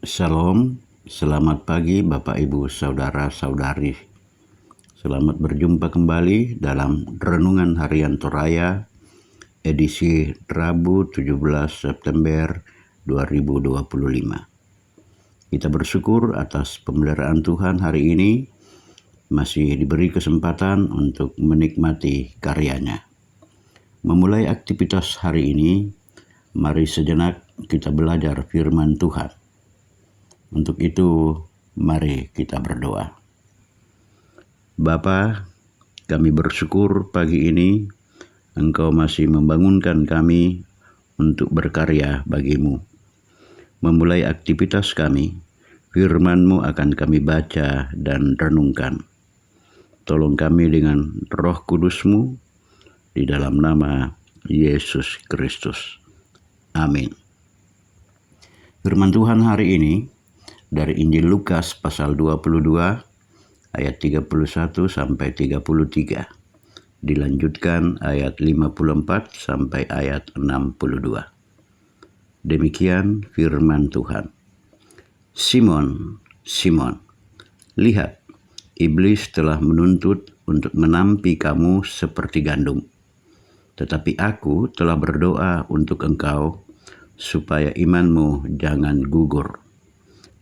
Shalom, selamat pagi Bapak Ibu Saudara-saudari. Selamat berjumpa kembali dalam Renungan Harian Toraya edisi Rabu 17 September 2025. Kita bersyukur atas pemeliharaan Tuhan hari ini, masih diberi kesempatan untuk menikmati karyanya. Memulai aktivitas hari ini, mari sejenak kita belajar firman Tuhan. Untuk itu, mari kita berdoa. Bapa, kami bersyukur pagi ini Engkau masih membangunkan kami untuk berkarya bagi-Mu. Memulai aktivitas kami, firman-Mu akan kami baca dan renungkan. Tolong kami dengan Roh Kudus-Mu di dalam nama Yesus Kristus. Amin. Firman Tuhan hari ini dari Injil Lukas pasal 22 ayat 31 sampai 33. Dilanjutkan ayat 54 sampai ayat 62. Demikian firman Tuhan. Simon, Simon, lihat, iblis telah menuntut untuk menampi kamu seperti gandum. Tetapi aku telah berdoa untuk engkau supaya imanmu jangan gugur.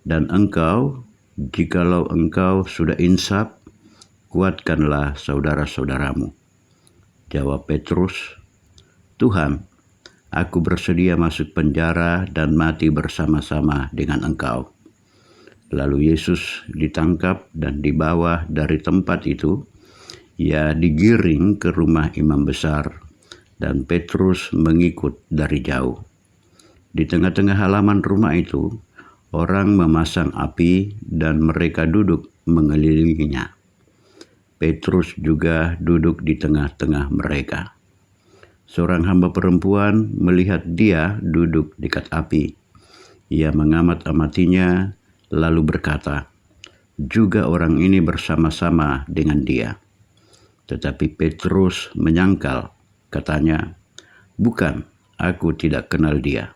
Dan engkau, jikalau engkau sudah insaf, kuatkanlah saudara-saudaramu. Jawab Petrus, Tuhan, aku bersedia masuk penjara dan mati bersama-sama dengan engkau. Lalu Yesus ditangkap dan dibawa dari tempat itu. Ia digiring ke rumah imam besar dan Petrus mengikut dari jauh. Di tengah-tengah halaman rumah itu, orang memasang api dan mereka duduk mengelilinginya. Petrus juga duduk di tengah-tengah mereka. Seorang hamba perempuan melihat dia duduk dekat api. Ia mengamat-amatinya lalu berkata, juga orang ini bersama-sama dengan dia. Tetapi Petrus menyangkal, katanya, bukan, aku tidak kenal dia.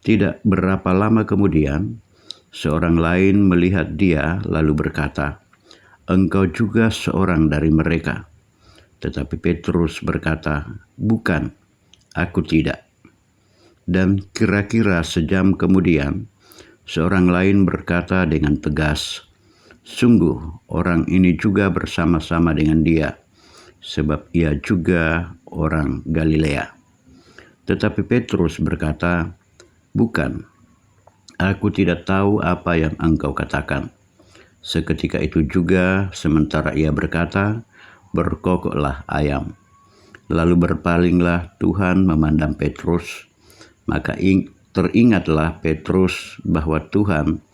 Tidak berapa lama kemudian, seorang lain melihat dia lalu berkata, engkau juga seorang dari mereka. Tetapi Petrus berkata, bukan, aku tidak. Dan kira-kira sejam kemudian, seorang lain berkata dengan tegas, sungguh orang ini juga bersama-sama dengan dia, sebab ia juga orang Galilea. Tetapi Petrus berkata, bukan, aku tidak tahu apa yang engkau katakan. Seketika itu juga, sementara ia berkata, berkokoklah ayam. Lalu berpalinglah Tuhan memandang Petrus. Maka teringatlah Petrus bahwa Tuhan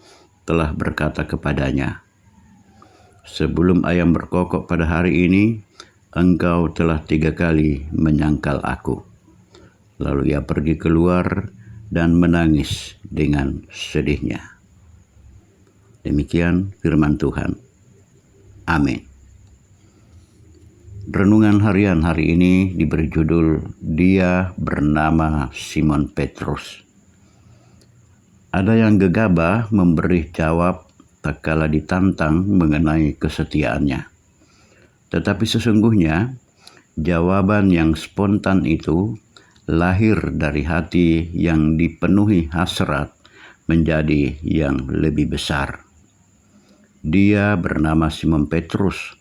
telah berkata kepadanya, sebelum ayam berkokok pada hari ini, engkau telah 3 kali menyangkal aku. Lalu ia pergi keluar dan menangis dengan sedihnya. Demikian firman Tuhan. Amin. Renungan harian hari ini diberi judul Dia Bernama Simon Petrus. Ada yang gegabah memberi jawab tak kala ditantang mengenai kesetiaannya. Tetapi sesungguhnya jawaban yang spontan itu lahir dari hati yang dipenuhi hasrat menjadi yang lebih besar. Dia bernama Simon Petrus.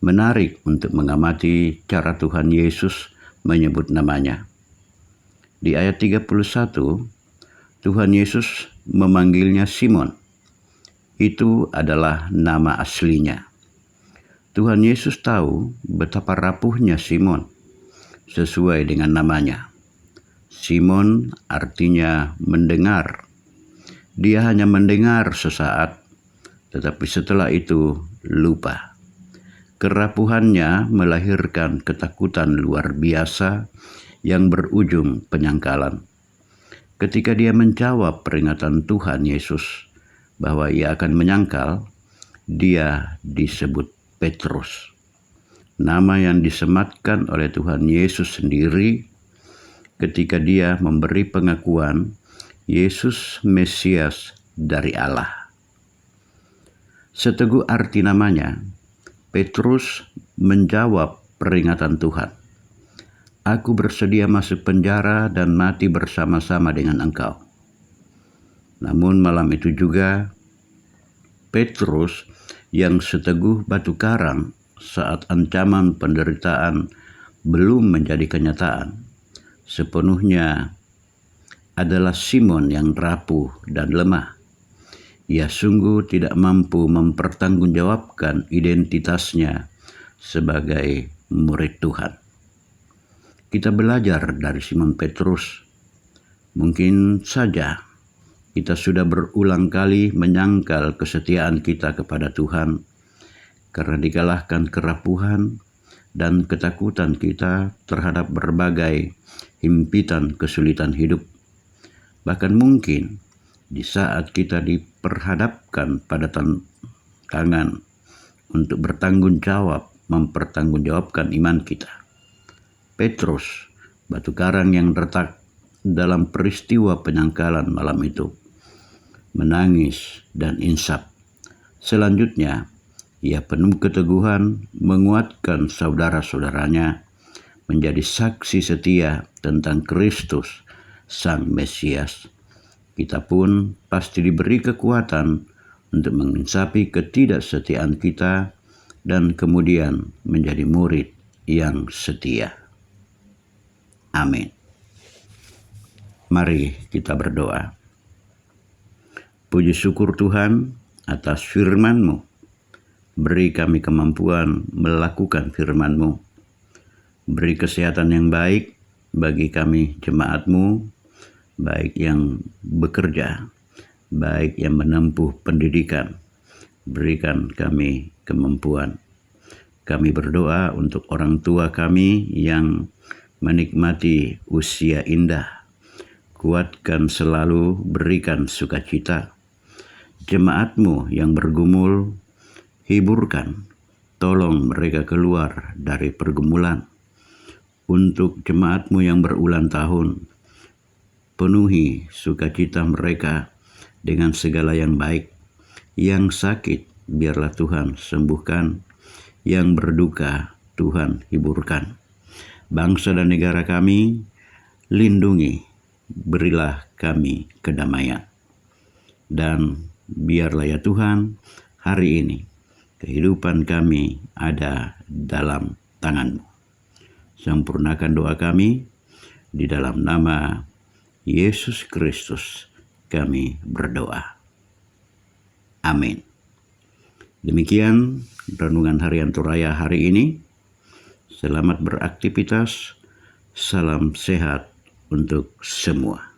Menarik untuk mengamati cara Tuhan Yesus menyebut namanya. Di ayat 31, Tuhan Yesus memanggilnya Simon. Itu adalah nama aslinya. Tuhan Yesus tahu betapa rapuhnya Simon. Sesuai dengan namanya. Simon artinya mendengar. Dia hanya mendengar sesaat, tetapi setelah itu lupa. Kerapuhannya melahirkan ketakutan luar biasa yang berujung penyangkalan. Ketika dia menjawab peringatan Tuhan Yesus bahwa ia akan menyangkal, dia disebut Petrus. Nama yang disematkan oleh Tuhan Yesus sendiri ketika dia memberi pengakuan Yesus Mesias dari Allah. Seteguh arti namanya, Petrus menjawab peringatan Tuhan. Aku bersedia masuk penjara dan mati bersama-sama dengan engkau. Namun malam itu juga, Petrus yang seteguh batu karang saat ancaman penderitaan belum menjadi kenyataan, sepenuhnya adalah Simon yang rapuh dan lemah. Ia sungguh tidak mampu mempertanggungjawabkan identitasnya sebagai murid Tuhan. Kita belajar dari Simon Petrus. Mungkin saja kita sudah berulang kali menyangkal kesetiaan kita kepada Tuhan karena dikalahkan kerapuhan dan ketakutan kita terhadap berbagai himpitan kesulitan hidup. Bahkan mungkin di saat kita diperhadapkan pada tantangan untuk mempertanggungjawabkan iman kita. Petrus, batu karang yang retak dalam peristiwa penyangkalan malam itu, menangis dan insaf. Selanjutnya, ia penuh keteguhan menguatkan saudara-saudaranya menjadi saksi setia tentang Kristus, Sang Mesias. Kita pun pasti diberi kekuatan untuk menginsapi ketidaksetiaan kita dan kemudian menjadi murid yang setia. Amin. Mari kita berdoa. Puji syukur Tuhan atas firman-Mu. Beri kami kemampuan melakukan firman-Mu. Beri kesehatan yang baik bagi kami jemaat-Mu, baik yang bekerja, baik yang menempuh pendidikan. Berikan kami kemampuan. Kami berdoa untuk orang tua kami yang menikmati usia indah. Kuatkan selalu, berikan sukacita. Jemaat-Mu yang bergumul, hiburkan. Tolong mereka keluar dari pergumulan. Untuk jemaat-Mu yang berulang tahun, penuhi sukacita mereka dengan segala yang baik. Yang sakit, biarlah Tuhan sembuhkan. Yang berduka, Tuhan hiburkan. Bangsa dan negara kami, lindungi, berilah kami kedamaian. Dan biarlah ya Tuhan, hari ini kehidupan kami ada dalam tangan-Mu. Sempurnakan doa kami, di dalam nama Yesus Kristus kami berdoa. Amin. Demikian renungan harian Toraya hari ini. Selamat beraktivitas, salam sehat untuk semua.